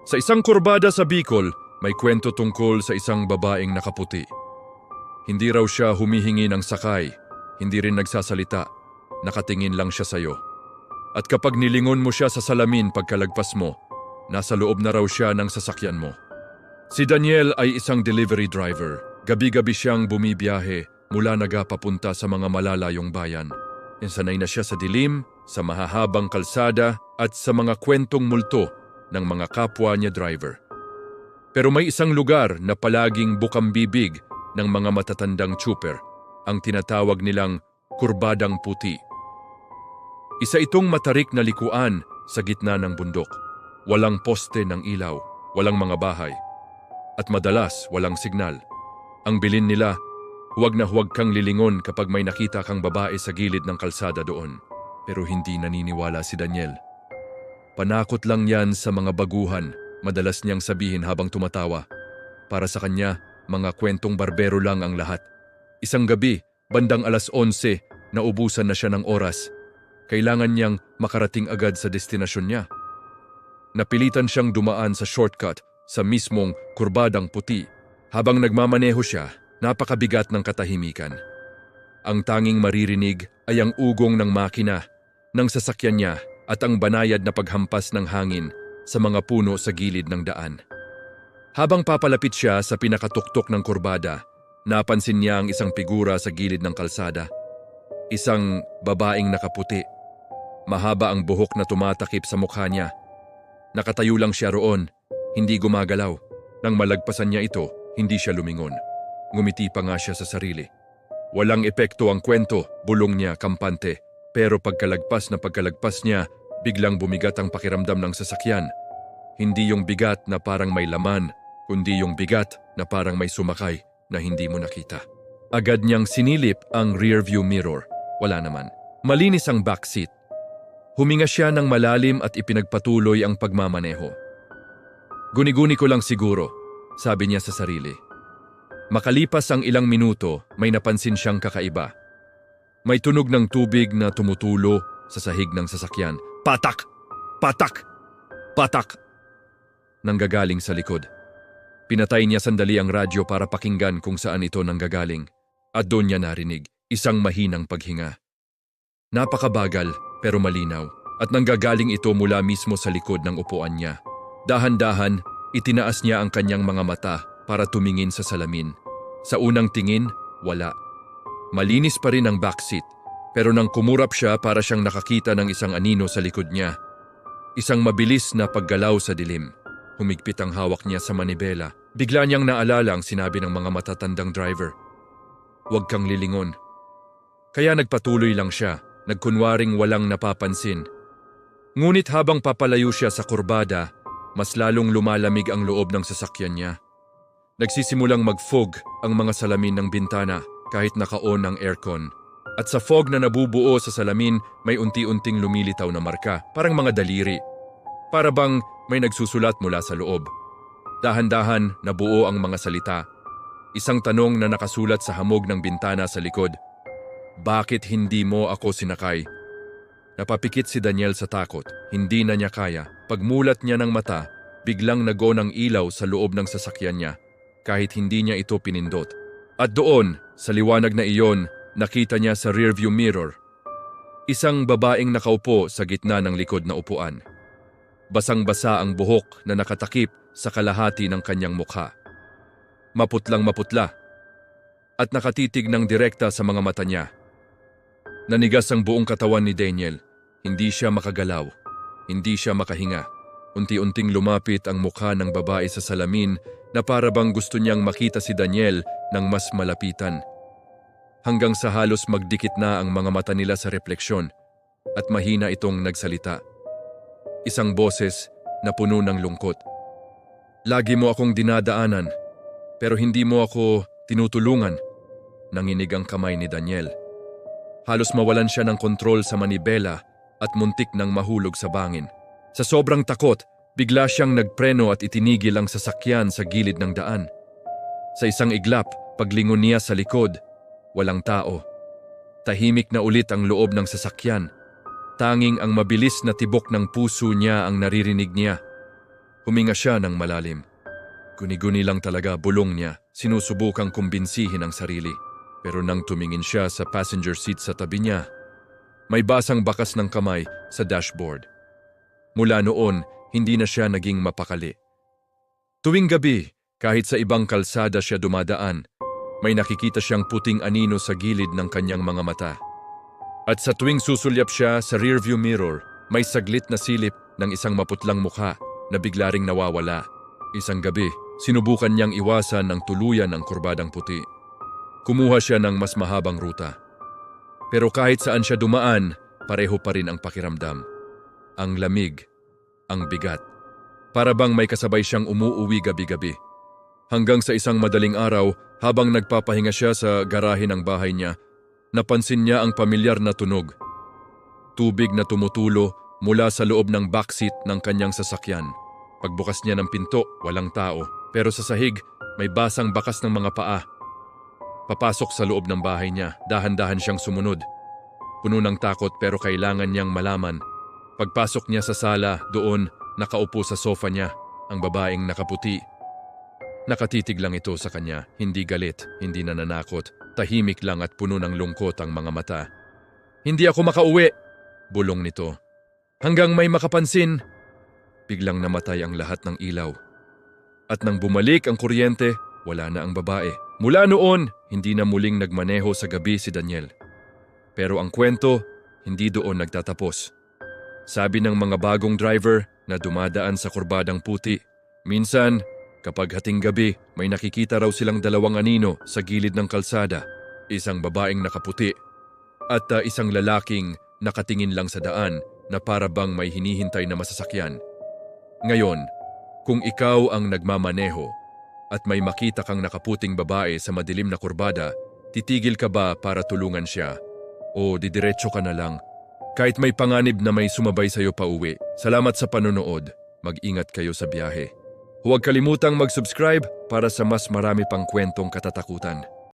Sa isang kurbada sa Bicol, may kwento tungkol sa isang babaeng nakaputi. Hindi raw siya humihingi ng sakay, hindi rin nagsasalita, nakatingin lang siya sa'yo. At kapag nilingon mo siya sa salamin pagkalagpas mo, nasa loob na raw siya ng sasakyan mo. Si Daniel ay isang delivery driver. Gabi-gabi siyang bumibiyahe mula Naga papunta sa mga malalayong bayan. Sanay na siya sa dilim, sa mahahabang kalsada at sa mga kwentong multo ng mga kapwa niya driver. Pero may isang lugar na palaging bukambibig ng mga matatandang trooper, ang tinatawag nilang Kurbadang Puti. Isa itong matarik na likuan sa gitna ng bundok. Walang poste ng ilaw, walang mga bahay, at madalas walang signal. Ang bilin nila, huwag na huwag kang lilingon kapag may nakita kang babae sa gilid ng kalsada doon. Pero hindi naniniwala si Daniel. Panakot lang yan sa mga baguhan, madalas niyang sabihin habang tumatawa. Para sa kanya, mga kwentong barbero lang ang lahat. Isang gabi, bandang 11:00, naubusan na siya ng oras. Kailangan niyang makarating agad sa destinasyon niya. Napilitan siyang dumaan sa shortcut sa mismong Kurbadang Puti. Habang nagmamaneho siya, napakabigat ng katahimikan. Ang tanging maririnig ay ang ugong ng makina, ng sasakyan niya at ang banayad na paghampas ng hangin sa mga puno sa gilid ng daan. Habang papalapit siya sa pinakatuktok ng kurbada, napansin niya ang isang figura sa gilid ng kalsada. Isang babaeng nakaputi. Mahaba ang buhok na tumatakip sa mukha niya. Nakatayo lang siya roon, hindi gumagalaw. Nang malagpasan niya ito, hindi siya lumingon. Ngumiti pa nga siya sa sarili. Walang epekto ang kwento, bulong niya kampante. Pero pagkalagpas niya, biglang bumigat ang pakiramdam ng sasakyan. Hindi yung bigat na parang may laman, kundi yung bigat na parang may sumakay na hindi mo nakita. Agad niyang sinilip ang rearview mirror. Wala naman. Malinis ang backseat. Huminga siya ng malalim at ipinagpatuloy ang pagmamaneho. Guni-guni ko lang siguro, sabi niya sa sarili. Makalipas ang ilang minuto, may napansin siyang kakaiba. May tunog ng tubig na tumutulo sa sahig ng sasakyan. Patak! Patak! Patak! Nanggagaling sa likod. Pinatay niya sandali ang radyo para pakinggan kung saan ito nanggagaling. At doon niya narinig isang mahinang paghinga. Napakabagal pero malinaw at nanggagaling ito mula mismo sa likod ng upuan niya. Dahan-dahan, itinaas niya ang kanyang mga mata para tumingin sa salamin. Sa unang tingin, wala. Malinis pa rin ang backseat, pero nang kumurap siya para siyang nakakita ng isang anino sa likod niya. Isang mabilis na paggalaw sa dilim. Humigpit ang hawak niya sa manibela. Bigla niyang naalala ang sinabi ng mga matatandang driver. Huwag kang lilingon. Kaya nagpatuloy lang siya, nagkunwaring walang napapansin. Ngunit habang papalayo siya sa kurbada, mas lalong lumalamig ang loob ng sasakyan niya. Nagsisimulang mag-fog ang mga salamin ng bintana kahit naka-on ang aircon. At sa fog na nabubuo sa salamin, may unti-unting lumilitaw na marka, parang mga daliri. Para bang may nagsusulat mula sa loob. Dahan-dahan nabuo ang mga salita. Isang tanong na nakasulat sa hamog ng bintana sa likod. Bakit hindi mo ako sinakay? Napapikit si Daniel sa takot. Hindi na niya kaya. Pagmulat niya ng mata, biglang nag-on ang ilaw sa loob ng sasakyan niya, kahit hindi niya ito pinindot. At doon, sa liwanag na iyon, nakita niya sa rearview mirror. Isang babaeng nakaupo sa gitna ng likod na upuan. Basang-basa ang buhok na nakatakip sa kalahati ng kanyang mukha. Maputlang maputla. At nakatitig ng direkta sa mga mata niya. Nanigas ang buong katawan ni Daniel. Hindi siya makagalaw. Hindi siya makahinga. Unti-unting lumapit ang mukha ng babae sa salamin na para bang gusto niyang makita si Daniel ng mas malapitan. Hanggang sa halos magdikit na ang mga mata nila sa refleksyon at mahina itong nagsalita. Isang boses na puno ng lungkot. Lagi mo akong dinadaanan, pero hindi mo ako tinutulungan. Nanginig ang kamay ni Daniel. Halos mawalan siya ng kontrol sa manibela at muntik nang mahulog sa bangin. Sa sobrang takot, bigla siyang nagpreno at itinigil ang sasakyan sa gilid ng daan. Sa isang iglap, paglingon niya sa likod, walang tao. Tahimik na ulit ang loob ng sasakyan. Tanging ang mabilis na tibok ng puso niya ang naririnig niya. Huminga siya ng malalim. Guni-guni lang talaga bulong niya, sinusubukang kumbinsihin ang sarili. Pero nang tumingin siya sa passenger seat sa tabi niya, may basang bakas ng kamay sa dashboard. Mula noon, hindi na siya naging mapakali. Tuwing gabi, kahit sa ibang kalsada siya dumadaan, may nakikita siyang puting anino sa gilid ng kanyang mga mata. At sa tuwing susulyap siya sa rearview mirror, may saglit na silip ng isang maputlang mukha na bigla ring nawawala. Isang gabi, sinubukan niyang iwasan ng tuluyan ang kurbadang puti. Kumuha siya ng mas mahabang ruta. Pero kahit saan siya dumaan, pareho pa rin ang pakiramdam. Ang lamig, ang bigat. Para bang may kasabay siyang umuuwi gabi-gabi. Hanggang sa isang madaling araw, habang nagpapahinga siya sa garahe ng bahay niya, napansin niya ang pamilyar na tunog. Tubig na tumutulo mula sa loob ng backseat ng kanyang sasakyan. Pagbukas niya ng pinto, walang tao. Pero sa sahig, may basang bakas ng mga paa. Papasok sa loob ng bahay niya, dahan-dahan siyang sumunod. Puno ng takot pero kailangan niyang malaman. Pagpasok niya sa sala, doon, nakaupo sa sofa niya, ang babaeng nakaputi. Nakatitig lang ito sa kanya, hindi galit, hindi nananakot, tahimik lang at puno ng lungkot ang mga mata. "Hindi ako makauwi," bulong nito. "Hanggang may makapansin." Biglang namatay ang lahat ng ilaw. At nang bumalik ang kuryente, wala na ang babae. Mula noon, hindi na muling nagmaneho sa gabi si Daniel. Pero ang kwento, hindi doon nagtatapos. Sabi ng mga bagong driver na dumadaan sa kurbadang puti, minsan, kapag hating gabi, may nakikita raw silang dalawang anino sa gilid ng kalsada. Isang babaeng nakaputi at isang lalaking nakatingin lang sa daan na para bang may hinihintay na masasakyan. Ngayon, kung ikaw ang nagmamaneho at may makita kang nakaputing babae sa madilim na kurbada, titigil ka ba para tulungan siya? O didiretso ka na lang? Kahit may panganib na may sumabay sa'yo pa uwi. Salamat sa panonood. Mag-ingat kayo sa biyahe. Huwag kalimutang mag-subscribe para sa mas marami pang kwentong katatakutan.